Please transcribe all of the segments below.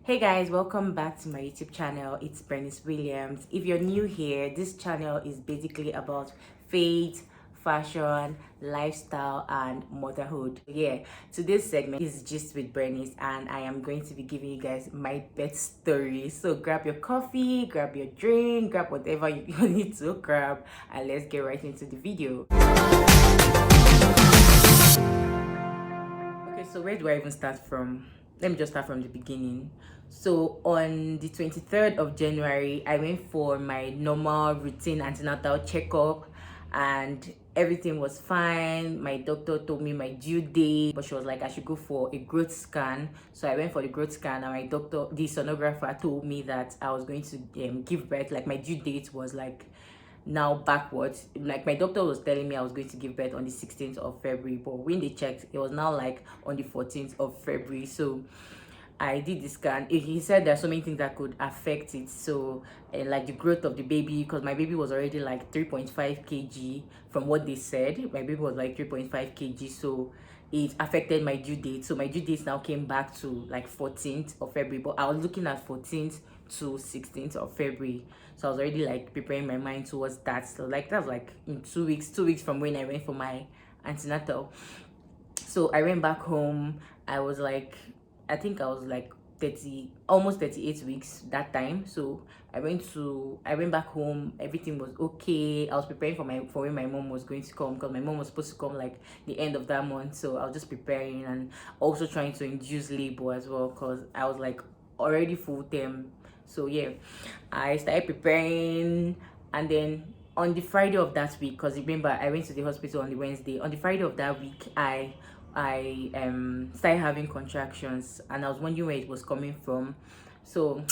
Hey guys, welcome back to my YouTube channel. It's Bernice Williams. If you're new here, this channel is basically about faith, fashion, lifestyle, and motherhood. Yeah, today's segment is just with Bernice, and I am going to be giving you guys my best story. So grab your coffee, grab your drink, grab whatever you need to grab, and let's get right into the video. Okay, so where do I even start from? Let me just start from the beginning. So on the 23rd of January, I went for my normal routine antenatal checkup and everything was fine. My doctor told me my due date, but she was like I should go for a growth scan. So I went for the growth scan and the sonographer told me that I was going to give birth. Like my due date was like now backwards. Like my doctor was telling me I was going to give birth on the 16th of February, but when they checked it was now like on the 14th of February. So I did the scan. He said there are so many things that could affect it. So like the growth of the baby, because my baby was already like 3.5 kg from what they said. My baby was like 3.5 kg, so it affected my due date. So my due date now came back to like 14th of February, but I was looking at 14th to 16th of February. So I was already like preparing my mind towards that. So like that was like in 2 weeks from when I went for my antenatal. So I went back home. I think I was like 30, almost 38 weeks that time. So I went back home. Everything was okay. I was preparing for when my mom was going to come, because my mom was supposed to come like the end of that month. So I was just preparing and also trying to induce labor as well, because I was like already full term. So yeah, I started preparing, and then on the Friday of that week, because remember I went to the hospital on the Wednesday. On the Friday of that week, I started having contractions, and I was wondering where it was coming from. So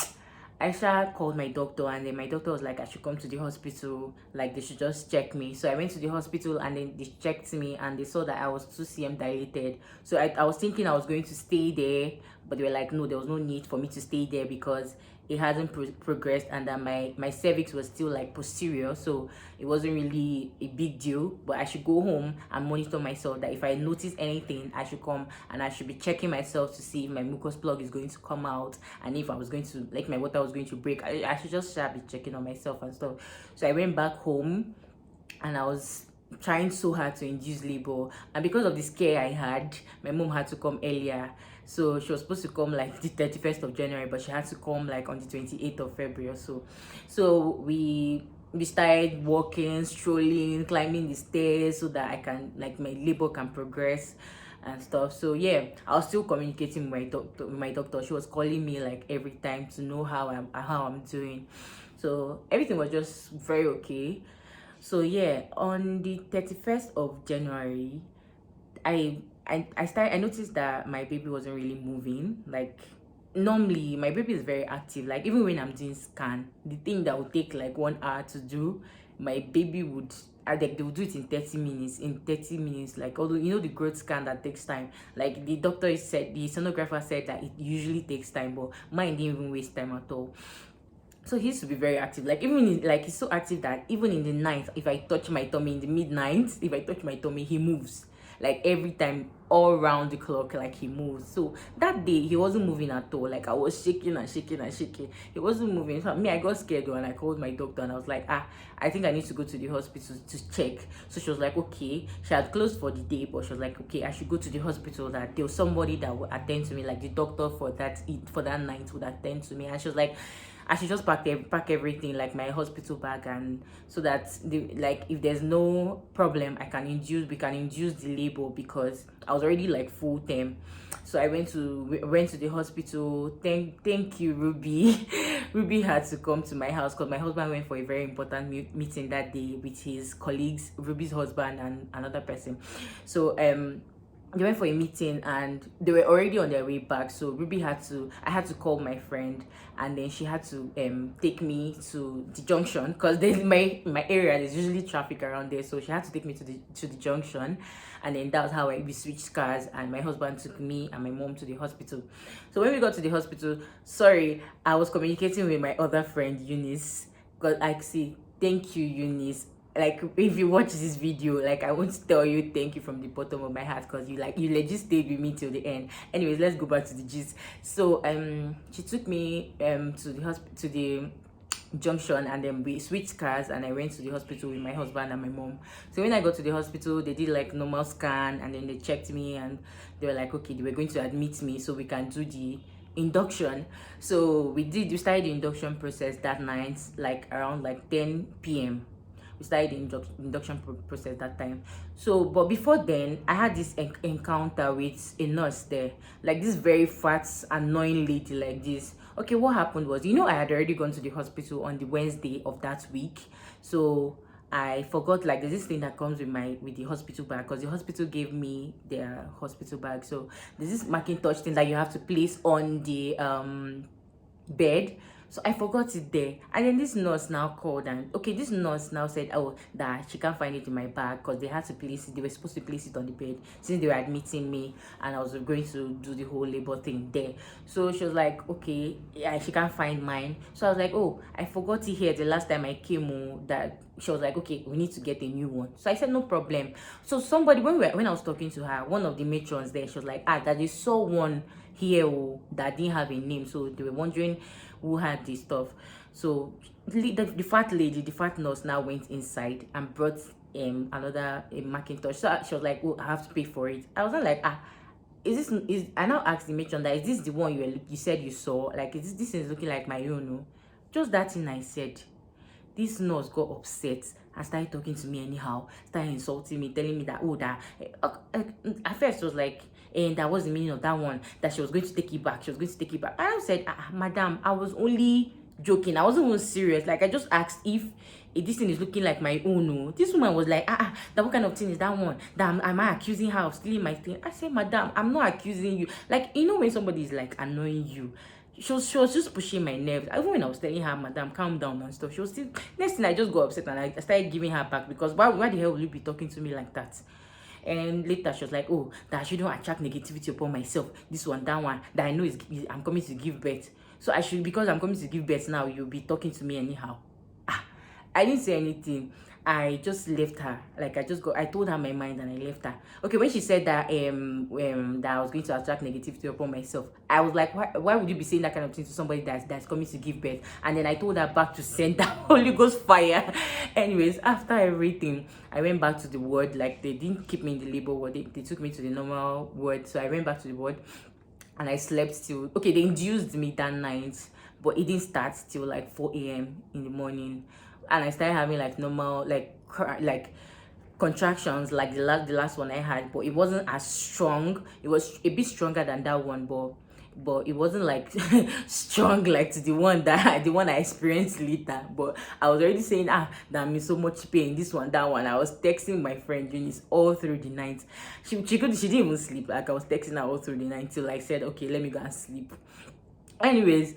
I called my doctor, and then my doctor was like I should come to the hospital, like they should just check me. So I went to the hospital, and then they checked me and they saw that I was 2 cm dilated. So I was thinking I was going to stay there, but they were like no, there was no need for me to stay there because it hasn't progressed, and that my cervix was still like posterior, so it wasn't really a big deal. But I should go home and monitor myself, that if I notice anything I should come and I should be checking myself to see if my mucus plug is going to come out, and if I was going to, like, my water was going to break. I should just start be checking on myself and stuff. So I went back home and I was trying so hard to induce labor, and because of the scare I had, my mom had to come earlier. So she was supposed to come like the 31st of January, but she had to come like on the 28th of February or so. So we started walking, strolling, climbing the stairs so that I can, like, my labor can progress and stuff. So yeah, I was still communicating with my doctor. She was calling me like every time to know how I'm doing. So everything was just very okay. So yeah, on the 31st of January, I noticed that my baby wasn't really moving. Like, normally my baby is very active. Like, even when I'm doing scan, the thing that would take like 1 hour to do, my baby would, like, they would do it in 30 minutes. Like, although the growth scan that takes time, like the sonographer said that it usually takes time, but mine didn't even waste time at all. So he used to be very active. Like, like, he's so active that even in the night, if I touch my tummy in the midnight, if I touch my tummy, he moves. Like, every time, all around the clock, like, he moves. So that day he wasn't moving at all. Like, I was shaking and shaking and shaking. He wasn't moving. So me, I got scared though, and I called my doctor and I was like, I think I need to go to the hospital to check. So she was like, okay. She had closed for the day, but she was like, okay, I should go to the hospital, that there was somebody that would attend to me, like the doctor for that night would attend to me. And she was like, I should just pack everything, like my hospital bag, and so that like, if there's no problem, we can induce the labor, because I was already like full term. So I went to the hospital. Thank you, Ruby. Ruby had to come to my house because my husband went for a very important meeting that day with his colleagues, Ruby's husband and another person. So they went for a meeting and they were already on their way back. So I had to call my friend, and then she had to take me to the junction, because there's my area, there's usually traffic around there. So she had to take me to the junction, and then that was how we switched cars, and my husband took me and my mom to the hospital. So when we got to the hospital, sorry, I was communicating with my other friend Eunice, because I see, thank you, Eunice. like if you watch this video, like I want to tell you thank you from the bottom of my heart, because you legit stayed with me till the end. Anyways, let's go back to the gist. So she took me to the hospital, to the junction, and then we switched cars, and I went to the hospital with my husband and my mom. So when I got to the hospital, they did like normal scan, and then they checked me, and they were like, okay, they were going to admit me so we can do the induction. So we started the induction process that night, like around like 10 p.m. We started the induction process that time. So but before then, I had this encounter with a nurse there, like this very fat annoying lady like this. Okay, what happened was, I had already gone to the hospital on the Wednesday of that week. So I forgot, like there's this thing that comes with the hospital bag, because the hospital gave me their hospital bag. So there's this Macintosh thing that you have to place on the bed. So I forgot it there, and then this nurse now called, and okay, this nurse now said, oh, that she can't find it in my bag, because they had to place it, they were supposed to place it on the bed since they were admitting me, and I was going to do the whole labor thing there. So she was like, okay, yeah, she can't find mine. So I was like, oh, I forgot it here the last time I came. That she was like, okay, we need to get a new one. So I said, no problem. So somebody, when I was talking to her, one of the matrons there, she was like, that they saw one here that didn't have a name, so they were wondering who had this stuff. So the fat lady, the fat nurse, now went inside and brought another Macintosh. So she was like, oh, I have to pay for it. I was not like, I now asked the matron that, is this the one you said you saw? Like, this is looking like my own? No? Just that thing I said. This nurse got upset and started talking to me anyhow, started insulting me, telling me that, oh, that at first it was like, and that was the meaning of that one, that she was going to take it back. She was going to take it back. And I said, madam, I was only joking. I wasn't even serious. Like, I just asked if this thing is looking like my own. No. This woman was like, that what kind of thing is that one? That am I accusing her of stealing my thing? I said, madam, I'm not accusing you. Like, when somebody is like annoying you, she was just pushing my nerves. Even when I was telling her, madam, calm down and stuff, she was still, next thing I just got upset, and I started giving her back, because why the hell will you be talking to me like that? And later she was like, oh, that I shouldn't attract negativity upon myself, this one, that one, that I know I'm coming to give birth, so I should, because I'm coming to give birth now, you'll be talking to me anyhow. I didn't say anything. I just left her. Like, I told her my mind, and I left her. Okay, when she said that that I was going to attract negativity upon myself, I was like, why would you be saying that kind of thing to somebody that's coming to give birth? And then I told her back to send that Holy Ghost fire. Anyways, after everything, I went back to the ward. Like, they didn't keep me in the labor ward. They took me to the normal ward. So I went back to the ward, and I slept till, okay, they induced me that night, but it didn't start till like 4 a.m. in the morning. And I started having like normal, like contractions, like the last one I had, but it wasn't as strong. It was a bit stronger than that one, but it wasn't like strong like the one I experienced later. But I was already saying, that I'm in so much pain, this one, that one. I was texting my friend Bernice all through the night. She didn't even sleep. Like, I was texting her all through the night till I said, okay, let me go and sleep. Anyways,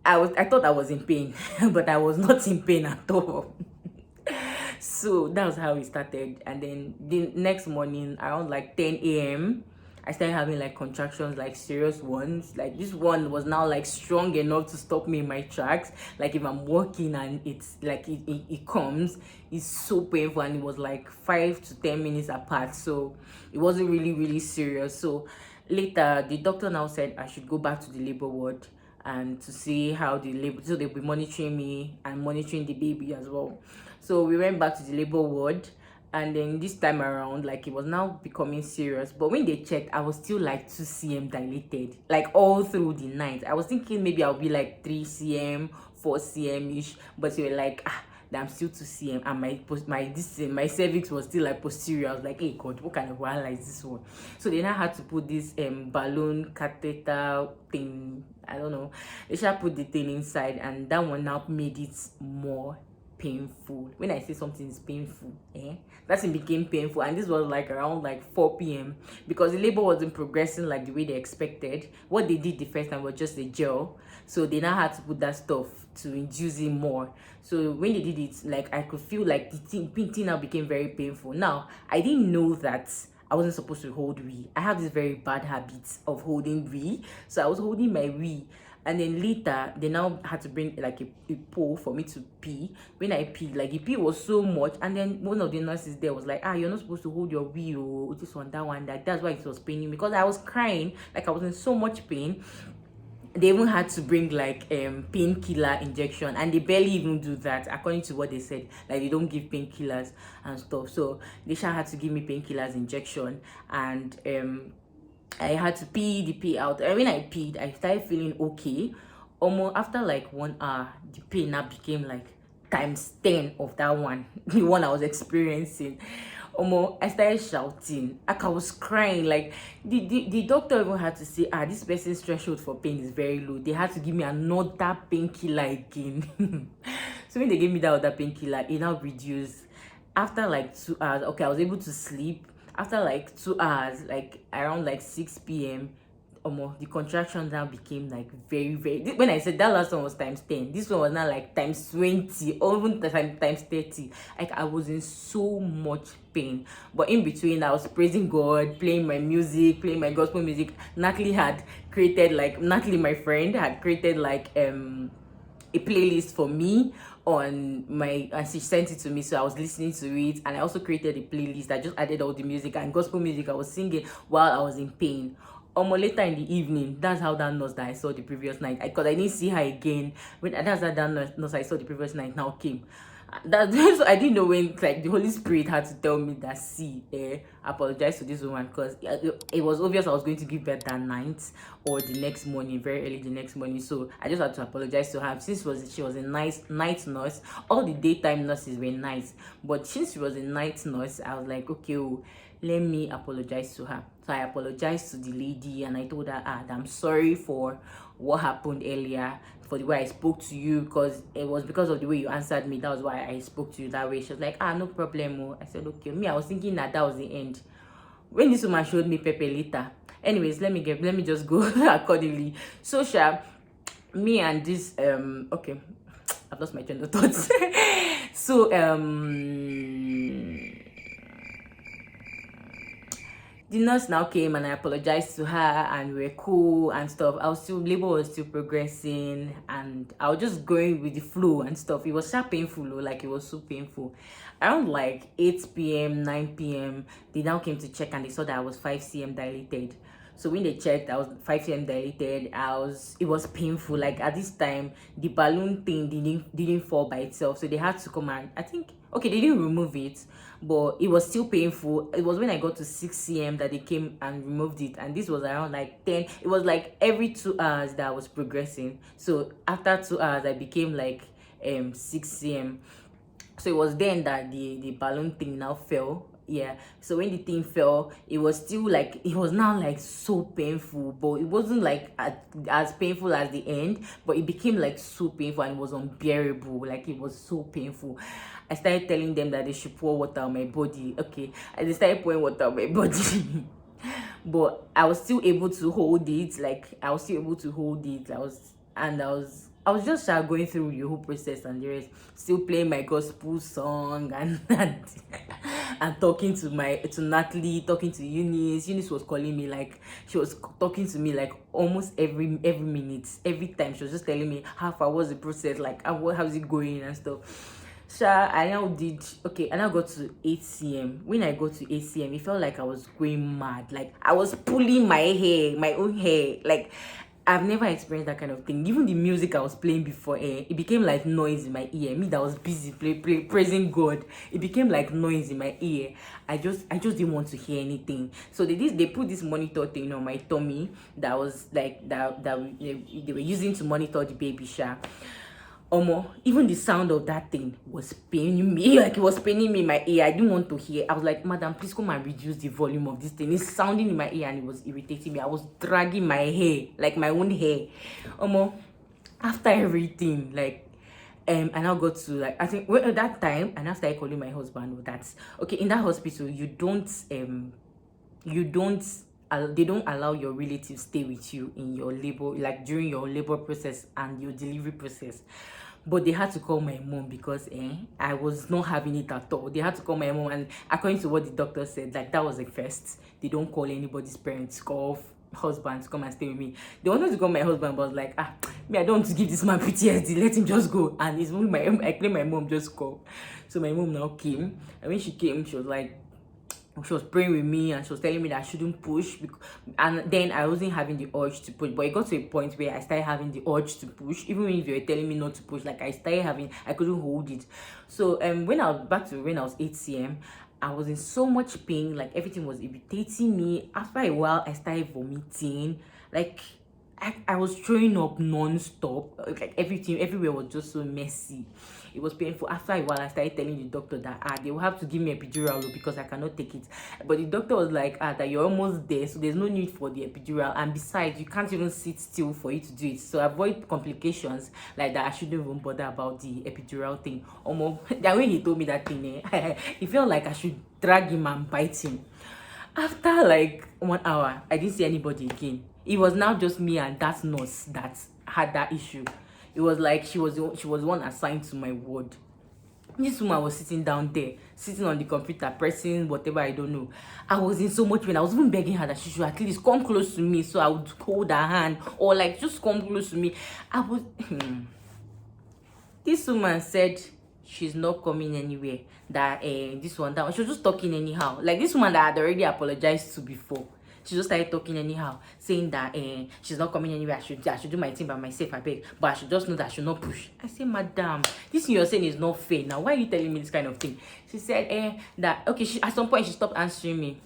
I thought I was in pain, but I was not in pain at all. So that was how it started. And then the next morning, around like 10 a.m., I started having like contractions, like serious ones. Like, this one was now like strong enough to stop me in my tracks. Like, if I'm walking and it's like it comes, it's so painful, and it was like 5 to 10 minutes apart. So it wasn't really serious. So later, the doctor now said I should go back to the labor ward, and to see how the labor, so they'll be monitoring me and monitoring the baby as well. So we went back to the labor ward, and then this time around, like, it was now becoming serious. But when they checked, I was still like 2 cm dilated, like all through the night. I was thinking maybe I'll be like 3 cm, 4 cm ish, but they were like, that I'm still 2 cm, and my cervix was still like posterior. I was like, hey God, what kind of wahala is this one? So they now had to put this balloon catheter thing, I don't know, they shall put the thing inside, and that one now made it more painful. When I say something is painful, that thing became painful. And this was like around like 4 p.m. because the labor wasn't progressing like the way they expected. What they did the first time was just a gel, so they now had to put that stuff to induce it more. So when they did it, like, I could feel like the thing now became very painful. Now, I didn't know that I wasn't supposed to hold wee. I have this very bad habit of holding wee, so I was holding my wee, And then later they now had to bring like a pole for me to pee. When I peed, like the pee was so much, and then one of the nurses there was like, you're not supposed to hold your wee, or this one, that one, that's why it was paining me, because I was crying, like I was in so much pain. They even had to bring like painkiller injection, and they barely even do that according to what they said. Like they don't give painkillers and stuff, so they had to give me painkillers injection. And I had to pee the pee out. And when I peed, I started feeling okay. Almost after like 1 hour, the pain now became like times 10 of that one, the one I was experiencing. I started shouting, like I was crying. Like the doctor even had to say, this person's threshold for pain is very low. They had to give me another painkiller again. So when they gave me that other painkiller, it now reduced. After like 2 hours, okay, I was able to sleep. After like 2 hours, like around like 6 p.m., the contractions now became like very, very. When I said that last one was times 10, this one was now like times 20, or even times 30. Like I was in so much pain. But in between, I was praising God, playing my music, playing my gospel music. Natalie, my friend, had created like a playlist for me on my, and she sent it to me, so I was listening to it. And I also created a playlist. I just added all the music and gospel music I was singing while I was in pain. Later in the evening, that's how that nurse that I saw the previous night, because I didn't see her again. That's how that nurse I saw the previous night now came. That's so I didn't know when, like, the Holy Spirit had to tell me that, see, apologize to this woman, because it was obvious I was going to give birth that night or the next morning, very early the next morning. So I just had to apologize to her. Since she was a nice night nurse. All the daytime nurses were nice, but since she was a night nurse, I was like, okay, let me apologize to her. So I apologized to the lady, and I told her, I'm sorry for what happened earlier, for the way I spoke to you, because it was because of the way you answered me. That was why I spoke to you that way. She was like, no problem. I said, okay. Me, I was thinking that was the end. When this woman showed me Pepe later. Anyways, let me just go accordingly. So me and this okay, I've lost my train of thoughts. So the nurse now came, and I apologized to her, and we were cool and stuff. Labor was still progressing, and I was just going with the flow and stuff. It was so painful, like it was so painful. Around like 8 p.m., 9 p.m., they now came to check, and they saw that I was 5 cm dilated. So when they checked, I was 5 cm dilated. It was painful. Like at this time, the balloon thing didn't fall by itself. So they had to come, and I think, okay, they didn't remove it, but it was still painful. It was when I got to 6 cm that they came and removed it. And this was around like 10. It was like every 2 hours that I was progressing. So after 2 hours, I became like 6 cm. So it was then that the balloon thing now fell. Yeah, so when the thing fell, it was still like, it was now like so painful, but it wasn't like as painful as the end, but it became like so painful, and it was unbearable. Like it was so painful. I started telling them that they should pour water on my body. Okay, they started pouring water on my body. But I was still able to hold it. Like I was still able to hold it. I was just going through the whole process, and the rest, still playing my gospel song and talking to Natalie, talking to Eunice. Eunice was calling me, like she was talking to me like almost every minute, every time. She was just telling me how far was the process, like how's it going and stuff. So I now got to 8 cm. When I got to 8 cm, it felt like I was going mad. Like I was pulling my own hair. Like I've never experienced that kind of thing. Even the music I was playing before, it became like noise in my ear. Me that was busy praising God, it became like noise in my ear. I just didn't want to hear anything. So they put this monitor thing on my tummy that was like that they were using to monitor the baby shower. Even the sound of that thing was paining me. Like it was paining me in my ear. I didn't want to hear. I was like, madam, please come and reduce the volume of this thing. It's sounding in my ear, and it was irritating me. I was dragging my hair, like my own hair. After everything, like I now got to, like, I think at that time, and after I calling my husband, that's okay. In that hospital, they don't allow your relatives stay with you in your labor, like during your labor process and your delivery process. But they had to call my mom, because I was not having it at all. They had to call my mom, and according to what the doctor said, like that was the first. They don't call anybody's parents, cough, husband to come and stay with me. They wanted to call my husband, but I was like, me, I don't want to give this man PTSD. Let him just go. And it's only I claim my mom just called. So my mom now came, and when she came, she was like, she was praying with me, and she was telling me that I shouldn't push, and then I wasn't having the urge to push, but it got to a point where I started having the urge to push, even when you were telling me not to push. Like, I couldn't hold it. So when I was 8 cm, I was in so much pain, like everything was irritating me. After a while, I started vomiting, like I was throwing up non-stop, like everything everywhere was just so messy. It was painful. After a while, I started telling the doctor that they will have to give me epidural because I cannot take it. But the doctor was like, that you're almost there, so there's no need for the epidural, and besides, you can't even sit still for you to do it, so avoid complications like that. I shouldn't even bother about the epidural thing. Almost that when he told me that thing, it felt like I should drag him and bite him. After like 1 hour, I didn't see anybody again. It was now just me and that nurse that had that issue. It was like she was one assigned to my ward. This woman was sitting down there, sitting on the computer, pressing whatever, I don't know. I was in so much pain. I was even begging her that she should at least come close to me so I would hold her hand, or like just come close to me. I was This woman said she's not coming anywhere, that this one, that one. She was just talking anyhow. Like this woman that I had already apologized to before, she just started talking anyhow, saying that she's not coming anywhere. I should do my thing by myself, I beg, but I should just know that I should not push. I said, madam, this thing you're saying is not fair. Now, why are you telling me this kind of thing? She said that okay, at some point she stopped answering me.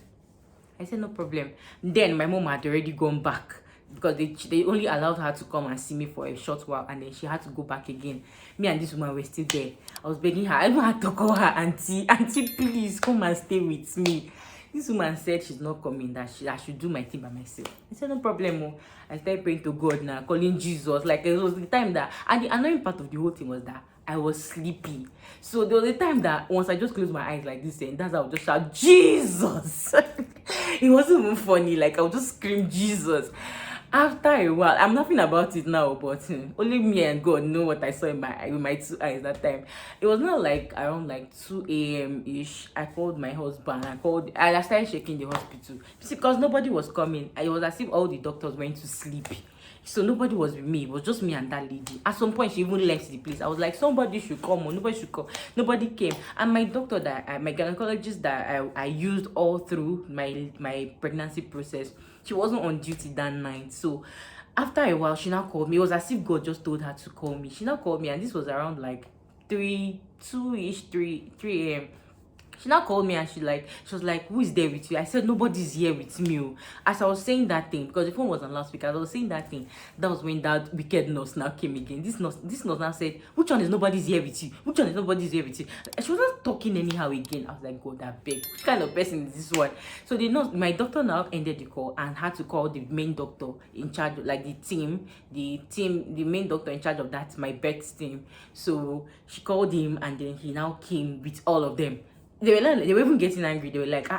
I said, no problem. Then my mom had already gone back, because they only allowed her to come and see me for a short while, and then she had to go back again. Me and this woman were still there. I was begging her. I even had to call her auntie, please come and stay with me. This woman said she's not coming, that I should do my thing by myself. I said, no problem. Oh. I started praying to God now, calling Jesus. Like, it was the time that, and the annoying part of the whole thing was that I was sleepy. So there was a time that once I just closed my eyes like this, and that's how I would just shout, Jesus! It wasn't even funny. Like, I would just scream, Jesus. After a while, I'm laughing about it now, but only me and God know what I saw with my 2 eyes that time. It was not like around like 2 a.m. ish. I called my husband. I started shaking the hospital because nobody was coming. It was as if all the doctors went to sleep. So nobody was with me. It was just me and that lady. At some point, she even left the place. I was like, somebody should come, or nobody should come. Nobody came. And my doctor, my gynecologist that I used all through my pregnancy process, she wasn't on duty that night. So after a while, she now called me. It was as if God just told her to call me. She now called me, and this was around like 3 a.m. She now called me, and she was like, who is there with you? I said, nobody's here with me. Oh. As I was saying that thing, because the phone was on loudspeaker, as I was saying that thing, that was when that wicked nurse now came again. This nurse now said, which one is nobody's here with you? Which one is nobody's here with you? And she was not talking anyhow again. I was like, God, that beg. Which kind of person is this one? So the nurse, my doctor now ended the call and had to call the main doctor in charge, like the main doctor in charge of that, my birth team. So she called him, and then he now came with all of them. They were even getting angry. They were like,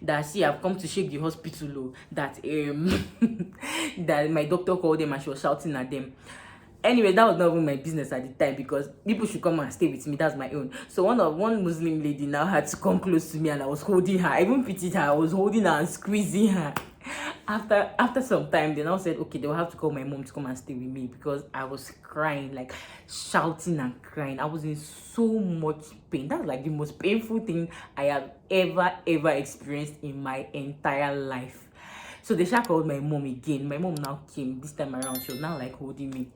that see, I've come to shake the hospital. Oh, that that my doctor called them and she was shouting at them. Anyway, that was not even my business at the time, because people should come and stay with me. That's my own. So one Muslim lady now had to come close to me, and I was holding her. I even pitied her. I was holding her and squeezing her. After some time, they now said, okay, they'll have to call my mom to come and stay with me, because I was crying, like shouting and crying. I was in so much pain. That's like the most painful thing I have ever experienced in my entire life. So they called my mom again. My mom now came this time around. She was now like holding me.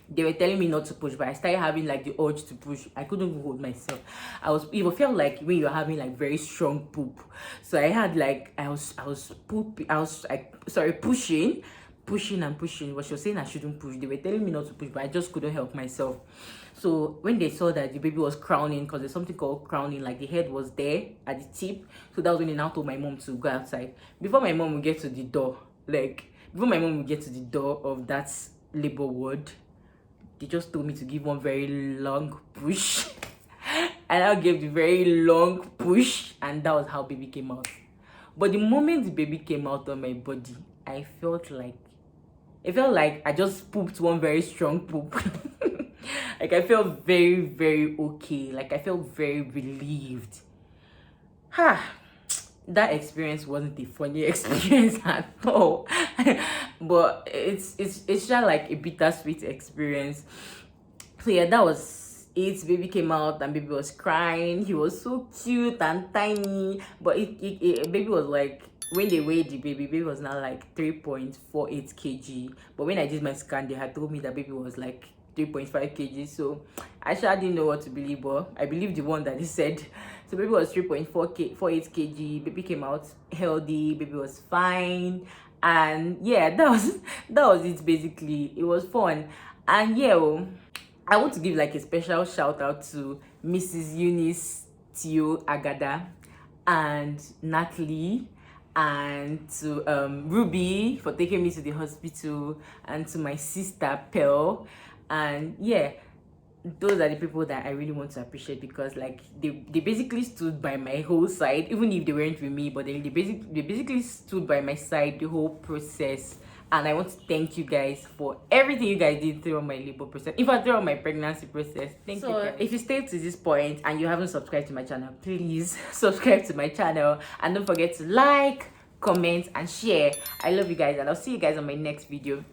They were telling me not to push, but I started having like the urge to push. I couldn't even hold myself. It felt like when you're having like very strong poop. So I had like, I was pushing, but she was saying I shouldn't push. They were telling me not to push, but I just couldn't help myself. So when they saw that the baby was crowning, because there's something called crowning, like the head was there at the tip. So that was when they now told my mom to go outside. Before my mom would get to the door of that labor ward, they just told me to give one very long push. And I gave the very long push, and that was how baby came out. But the moment the baby came out of my body, I felt like I just pooped one very strong poop. Like, I felt very, very okay. Like, I felt very relieved. that experience wasn't a funny experience at all. But it's just like a bittersweet experience. So yeah, that was it. Baby came out and baby was crying. He was so cute and tiny, but baby was like, when they weighed the baby was now like 3.48 kg. But when I did my scan, they had told me that baby was like 3.5 kg. So I sure didn't know what to believe, but I believed the one that he said. So baby was 3.48 kg. Baby came out healthy. Baby was fine, and yeah, that was it. Basically, it was fun, and yeah. I want to give like a special shout out to Mrs. Eunice Tio Agada and Natalie, and to Ruby for taking me to the hospital, and to my sister Pearl. And yeah, those are the people that I really want to appreciate, because like they basically stood by my whole side, even if they weren't with me, but they basically stood by my side the whole process. And I want to thank you guys for everything you guys did throughout my labor process, in fact throughout my pregnancy process. Thank you guys. If you stayed to this point and you haven't subscribed to my channel, please subscribe to my channel, and don't forget to like, comment and share. I love you guys, and I'll see you guys on my next video.